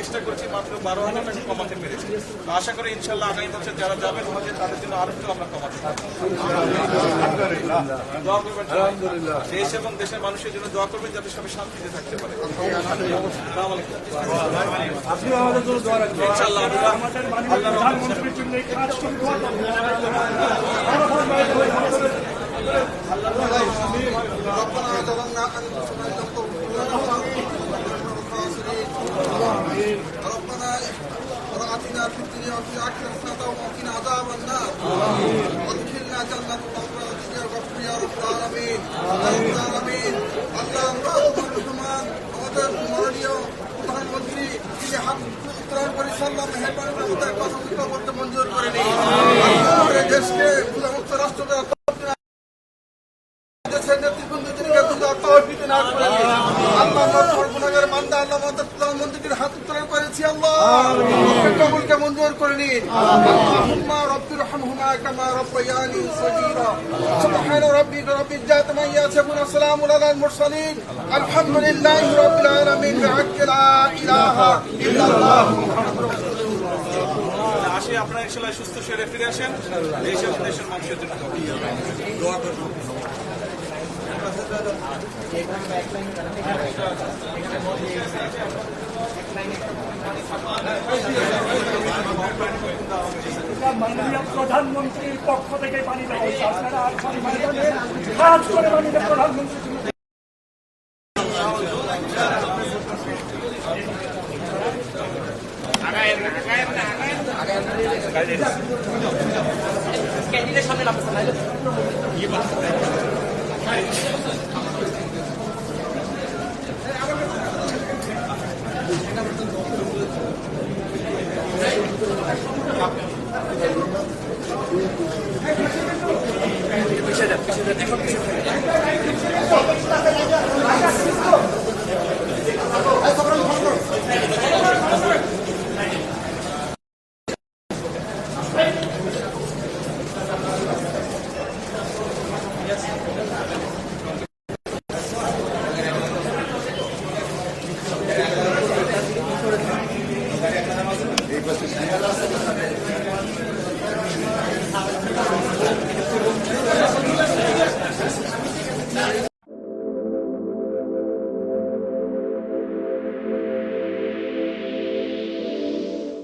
চেষ্টা করছি মাত্র 12,000 টাকা কমাতে পেরেছি। আশা করি ইনশাল্লাহ আগামী বছর যারা যাবেন হজে তাদের জন্য আরেকটু আমরা কমাতে পারবো। দোয়া করবেন, দেশ এবং দেশের মানুষের জন্য দোয়া করবেন যাতে সবাই শান্তিতে থাকতে পারে। আপনিও আমাদের জন্য দোয়া রাখবেন ইনশাআল্লাহ। প্রধানমন্ত্রীর জন্য এই কাজ শুরু হওয়া ربنا آتنا في الدنيا وفي الآخرة حسنة وقنا عذاب النار وادخلنا جنة المغفرة يا غفور يا رب العالمين আল্লাহ আমরা বর্তমান আমাদের মাননীয় প্রধানমন্ত্রী তিনি হাত উত্তোলন করে সাল্লাম মেহরবানি করে কথা বলতে মঞ্জুর করে নিই। আমাদের দেশকে মুক্ত রাষ্ট্র দেশের নেতৃবৃন্দদেরকে তৌফিক না করে দিন। আল্লাহ আমরা গুনাহগার বান্দা, আল্লাহ আমাদের প্রধানমন্ত্রীর হাত উত্তোলন করেছি, আল্লাহ কবুলকে মঞ্জুর করে নিন। আল্লাহুম্মা রাব্বির রহমহুমা কামা রাব্বায়ানি সগীরা। সুবহানা রাব্বিকা রাব্বিল ইজ্জাতি আম্মা ইয়াসিফুন ওয়া সালামুন আলাল মুরসালিন আলহামদুলিল্লাহি রাব্বিল আলামিন। বিহাক্কি লা ইলাহা ইল্লাল্লাহ মুহাম্মাদুর রাসূলুল্লাহ। আসি আপনারা ইনশাআল্লাহ সুস্থ শরীরে ফিরে আসেন। দেশ এবং দেশের মানুষের জন্য দোয়া করবেন। মাননীয় প্রধানমন্ত্রীর পক্ষ থেকে পানি দেওয়া হয়েছে। আপনারা কাজ করে মাননীয় প্রধানমন্ত্রীর জন্য Yes.